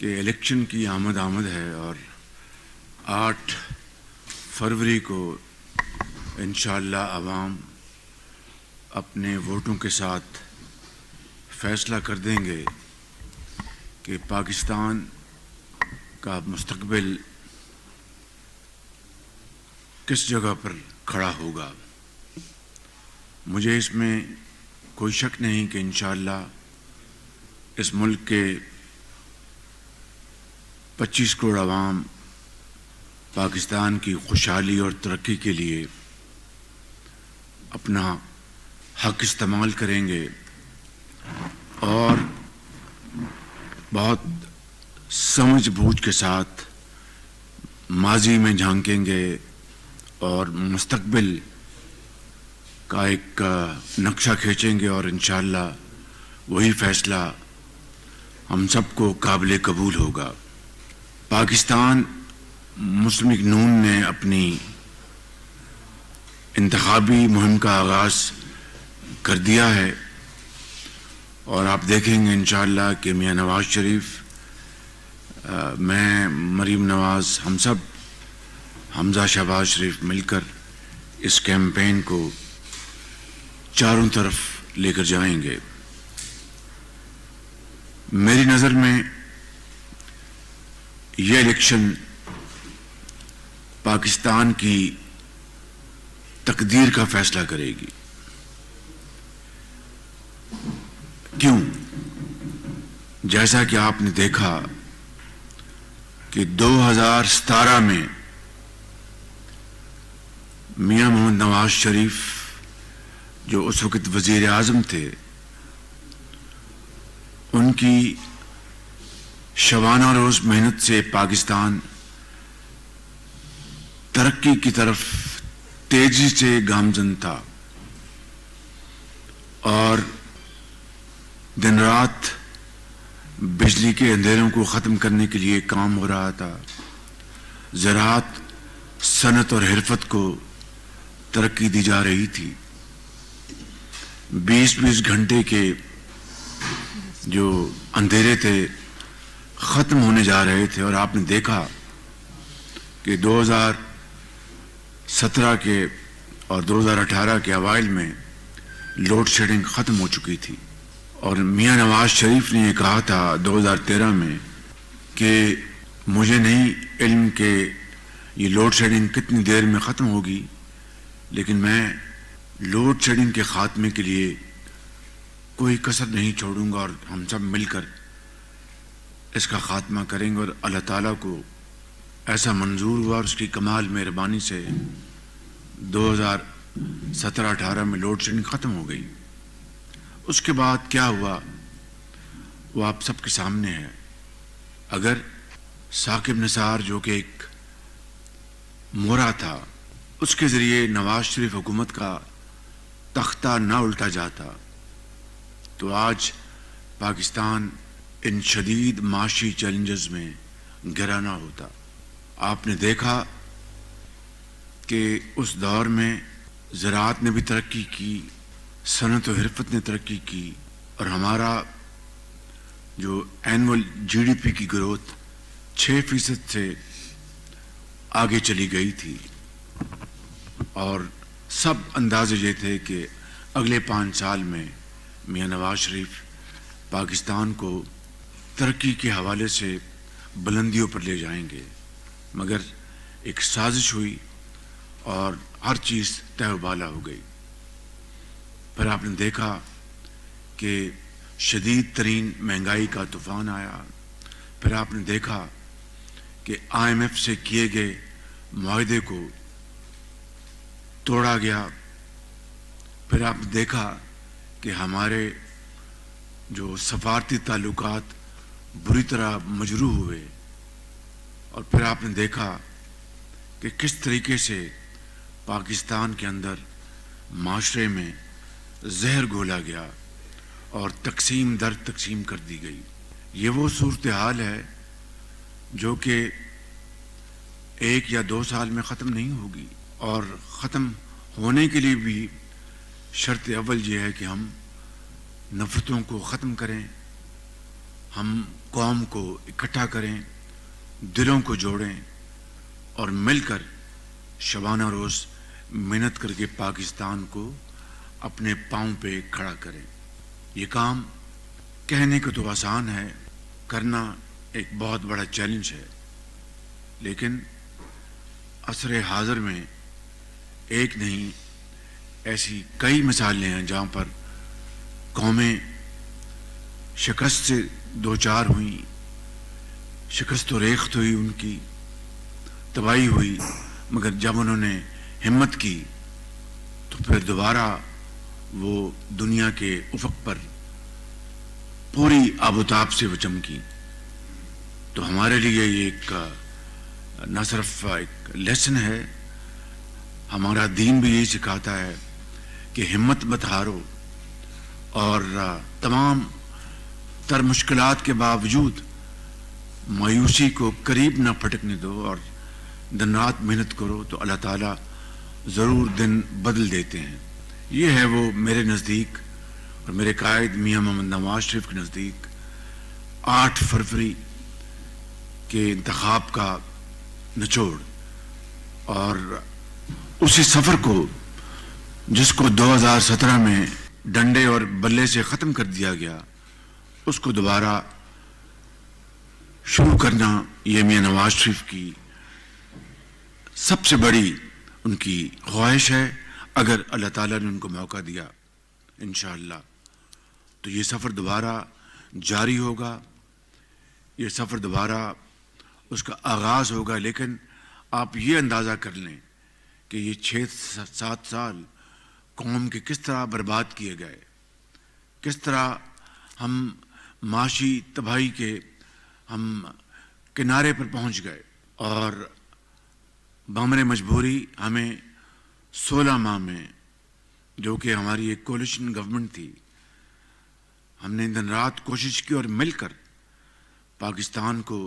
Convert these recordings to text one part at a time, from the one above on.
کہ الیکشن کی آمد ہے اور 8 فروری کو انشاءاللہ عوام اپنے ووٹوں کے ساتھ فیصلہ کر دیں گے کہ پاکستان کا مستقبل کس جگہ پر کھڑا ہوگا۔ مجھے اس میں کوئی شک نہیں کہ انشاءاللہ اس ملک کے 25 کروڑ عوام پاکستان کی خوشحالی اور ترقی کے لیے اپنا حق استعمال کریں گے اور بہت سمجھ بوجھ کے ساتھ ماضی میں جھانکیں گے اور مستقبل کا ایک نقشہ کھینچیں گے اور انشاءاللہ وہی فیصلہ ہم سب کو قابل قبول ہوگا۔ پاکستان مسلم لیگ نون نے اپنی انتخابی مہم کا آغاز کر دیا ہے اور آپ دیکھیں گے انشاءاللہ کہ میاں نواز شریف، میں، مریم نواز، ہم سب حمزہ شہباز شریف مل کر اس کیمپین کو چاروں طرف لے کر جائیں گے۔ میری نظر میں یہ الیکشن پاکستان کی تقدیر کا فیصلہ کرے گی۔ کیوں؟ جیسا کہ آپ نے دیکھا کہ 2017 میں میاں محمد نواز شریف جو اس وقت وزیر اعظم تھے، ان کی شبانہ روز محنت سے پاکستان ترقی کی طرف تیزی سے گامزن تھا اور دن رات بجلی کے اندھیروں کو ختم کرنے کے لیے کام ہو رہا تھا، زراعت، صنعت اور حرفت کو ترقی دی جا رہی تھی۔ 20 گھنٹے کے جو اندھیرے تھے ختم ہونے جا رہے تھے اور آپ نے دیکھا کہ 2017 کے اور 2018 کے اوائل میں لوڈ شیڈنگ ختم ہو چکی تھی اور میاں نواز شریف نے یہ کہا تھا 2013 میں کہ مجھے نہیں علم کہ یہ لوڈ شیڈنگ کتنی دیر میں ختم ہوگی، لیکن میں لوڈ شیڈنگ کے خاتمے کے لیے کوئی کسر نہیں چھوڑوں گا اور ہم سب مل کر اس کا خاتمہ کریں گے۔ اور اللہ تعالیٰ کو ایسا منظور ہوا اور اس کی کمال مہربانی سے 2017-18 میں لوڈ شیڈنگ ختم ہو گئی۔ اس کے بعد کیا ہوا وہ آپ سب کے سامنے ہے۔ اگر ثاقب نثار جو کہ ایک مورا تھا، اس کے ذریعے نواز شریف حکومت کا تختہ نہ الٹا جاتا تو آج پاکستان ان شدید معاشی چیلنجز میں گرا نہ ہوتا۔ آپ نے دیکھا کہ اس دور میں زراعت نے بھی ترقی کی، صنعت و حرفت نے ترقی کی اور ہمارا جو اینول GDP کی گروتھ 6% سے آگے چلی گئی تھی اور سب اندازے یہ تھے کہ اگلے 5 سال میں میاں نواز شریف پاکستان کو ترقی کے حوالے سے بلندیوں پر لے جائیں گے، مگر ایک سازش ہوئی اور ہر چیز تہ و بالا ہو گئی۔ پھر آپ نے دیکھا کہ شدید ترین مہنگائی کا طوفان آیا، پھر آپ نے دیکھا کہ IMF سے کیے گئے معاہدے کو توڑا گیا، پھر آپ نے دیکھا کہ ہمارے جو سفارتی تعلقات بری طرح مجروح ہوئے، اور پھر آپ نے دیکھا کہ کس طریقے سے پاکستان کے اندر معاشرے میں زہر گھولا گیا اور تقسیم در تقسیم کر دی گئی۔ یہ وہ صورتحال ہے جو کہ 1 یا 2 سال میں ختم نہیں ہوگی، اور ختم ہونے کے لیے بھی شرط اول یہ ہے کہ ہم نفرتوں کو ختم کریں، ہم قوم کو اکٹھا کریں، دلوں کو جوڑیں اور مل کر شبانہ روز محنت کر کے پاکستان کو اپنے پاؤں پہ کھڑا کریں۔ یہ کام کہنے کو تو آسان ہے، کرنا ایک بہت بڑا چیلنج ہے، لیکن عصر حاضر میں ایک نہیں ایسی کئی مثالیں ہیں جہاں پر قومیں شکست سے دوچار ہوئیں، شکست و ریخت ہوئی، ان کی تباہی ہوئی، مگر جب انہوں نے ہمت کی تو پھر دوبارہ وہ دنیا کے افق پر پوری آب و تاب سے وہ چمکی۔ تو ہمارے لیے یہ ایک نہ صرف ایک لیسن ہے، ہمارا دین بھی یہی سکھاتا ہے کہ ہمت مت ہارو اور تمام تر مشکلات کے باوجود مایوسی کو قریب نہ پھٹکنے دو اور دن رات محنت کرو تو اللہ تعالیٰ ضرور دن بدل دیتے ہیں۔ یہ ہے وہ میرے نزدیک اور میرے قائد میاں محمد نواز شریف کے نزدیک 8 فروری کے انتخاب کا نچوڑ، اور اسی سفر کو جس کو 2017 میں ڈنڈے اور بلے سے ختم کر دیا گیا، اس کو دوبارہ شروع کرنا یہ میاں نواز شریف کی سب سے بڑی ان کی خواہش ہے۔ اگر اللہ تعالیٰ نے ان کو موقع دیا انشاءاللہ تو یہ سفر دوبارہ جاری ہوگا، یہ سفر دوبارہ اس کا آغاز ہوگا۔ لیکن آپ یہ اندازہ کر لیں کہ یہ 6-7 سال قوم کے کس طرح برباد کیے گئے، کس طرح ہم معاشی تباہی کے ہم کنارے پر پہنچ گئے، اور بامر مجبوری ہمیں 16 ماہ میں، جو کہ ہماری ایک کولیشن گورنمنٹ تھی، ہم نے دن رات کوشش کی اور مل کر پاکستان کو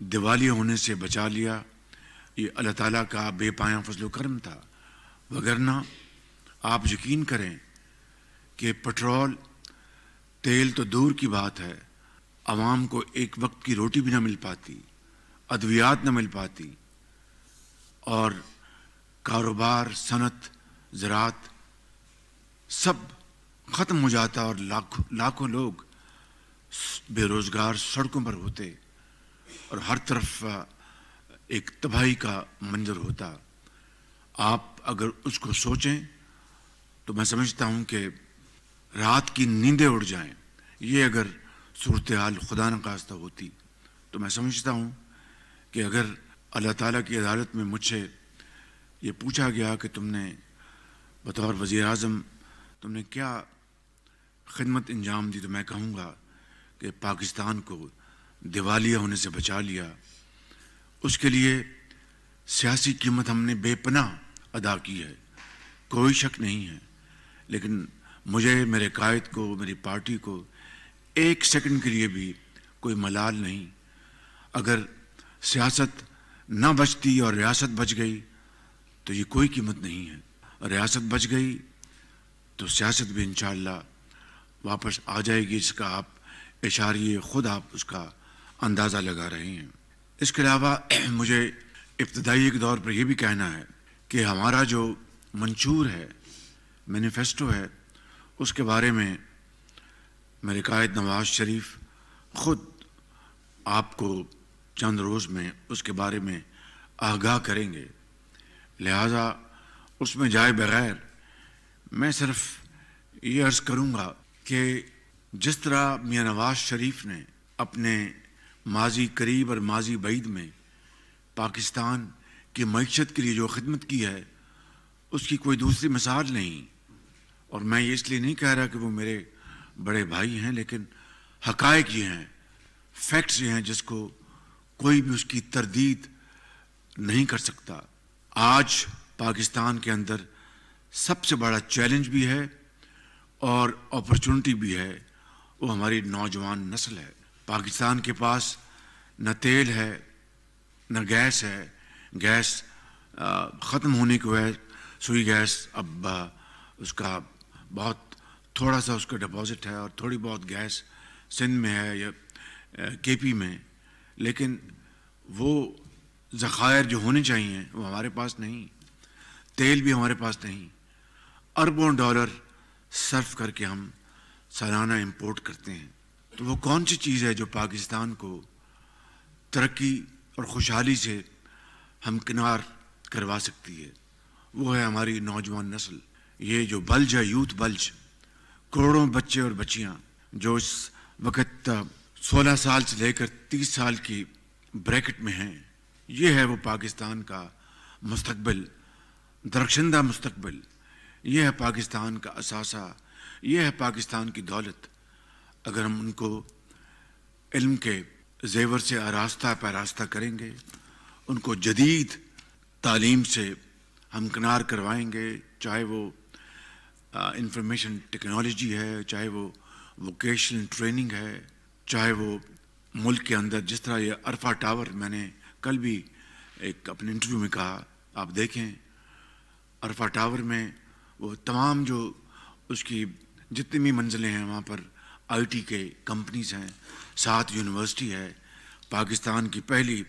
دیوالیہ ہونے سے بچا لیا۔ یہ اللہ تعالیٰ کا بے پایاں فضل و کرم تھا، وگرنہ آپ یقین کریں کہ پٹرول تیل تو دور کی بات ہے، عوام کو ایک وقت کی روٹی بھی نہ مل پاتی، ادویات نہ مل پاتی، اور کاروبار، صنعت، زراعت سب ختم ہو جاتا، اور لاکھوں لوگ بے روزگار سڑکوں پر ہوتے، اور ہر طرف ایک تباہی کا منظر ہوتا۔ آپ اگر اس کو سوچیں تو میں سمجھتا ہوں کہ رات کی نیندیں اڑ جائیں۔ یہ اگر صورتحال خدا نخواستہ ہوتی تو میں سمجھتا ہوں کہ اگر اللہ تعالیٰ کی عدالت میں مجھ سے یہ پوچھا گیا کہ تم نے بطور وزیر اعظم تم نے کیا خدمت انجام دی، تو میں کہوں گا کہ پاکستان کو دیوالیہ ہونے سے بچا لیا۔ اس کے لیے سیاسی قیمت ہم نے بے پناہ ادا کی ہے، کوئی شک نہیں ہے، لیکن مجھے، میرے قائد کو، میری پارٹی کو ایک سیکنڈ کے لیے بھی کوئی ملال نہیں۔ اگر سیاست نہ بچتی اور ریاست بچ گئی تو یہ کوئی قیمت نہیں ہے، اور ریاست بچ گئی تو سیاست بھی انشاءاللہ واپس آ جائے گی، جس کا آپ اشاریہ خود آپ اس کا اندازہ لگا رہے ہیں۔ اس کے علاوہ مجھے ابتدائی کے دور پر یہ بھی کہنا ہے کہ ہمارا جو منشور ہے، مینیفیسٹو ہے، اس کے بارے میں میرے قائد نواز شریف خود آپ کو چند روز میں اس کے بارے میں آگاہ کریں گے، لہذا اس میں جائے بغیر میں صرف یہ عرض کروں گا کہ جس طرح میاں نواز شریف نے اپنے ماضی قریب اور ماضی بعید میں پاکستان کی معیشت کے لیے جو خدمت کی ہے، اس کی کوئی دوسری مثال نہیں۔ اور میں یہ اس لیے نہیں کہہ رہا کہ وہ میرے بڑے بھائی ہیں، لیکن حقائق یہ ہیں، فیکٹس یہ ہیں جس کو کوئی بھی اس کی تردید نہیں کر سکتا۔ آج پاکستان کے اندر سب سے بڑا چیلنج بھی ہے اور اپرچونٹی بھی ہے، وہ ہماری نوجوان نسل ہے۔ پاکستان کے پاس نہ تیل ہے، نہ گیس ہے، گیس ختم ہونے کو ہے، سوئی گیس اب اس کا بہت تھوڑا سا اس کا ڈپازٹ ہے، اور تھوڑی بہت گیس سندھ میں ہے، یا کے پی میں، لیکن وہ ذخائر جو ہونے چاہیے وہ ہمارے پاس نہیں، تیل بھی ہمارے پاس نہیں، اربوں ڈالر صرف کر کے ہم سالانہ امپورٹ کرتے ہیں. تو وہ کون سی چیز ہے جو پاکستان کو ترقی اور خوشحالی سے ہمکنار کروا سکتی ہے؟ وہ ہے ہماری نوجوان نسل. یہ جو بلج ہے، یوتھ بلج، کروڑوں بچے اور بچیاں جو اس وقت 16 سال سے لے کر 30 سال کی بریکٹ میں ہیں، یہ ہے وہ پاکستان کا مستقبل، درخشندہ مستقبل. یہ ہے پاکستان کا اثاثہ، یہ ہے پاکستان کی دولت. اگر ہم ان کو علم کے زیور سے آراستہ پیراستہ کریں گے، ان کو جدید تعلیم سے ہمکنار کروائیں گے، چاہے وہ انفارمیشن ٹیکنالوجی ہے، چاہے وہ ووکیشنل ٹریننگ ہے، چاہے وہ ملک کے اندر جس طرح یہ عرفہ ٹاور، میں نے کل بھی ایک اپنے انٹرویو میں کہا، آپ دیکھیں عرفہ ٹاور میں وہ تمام جو اس کی جتنی بھی منزلیں ہیں وہاں پر آئی ٹی کے کمپنیز ہیں، 7 یونیورسٹی ہے، پاکستان کی پہلی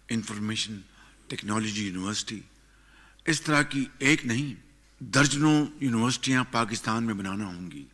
انفارمیشن ٹیکنالوجی یونیورسٹی. اس طرح کی ایک نہیں، درجنوں یونیورسٹیاں پاکستان میں بنانا ہوں گی.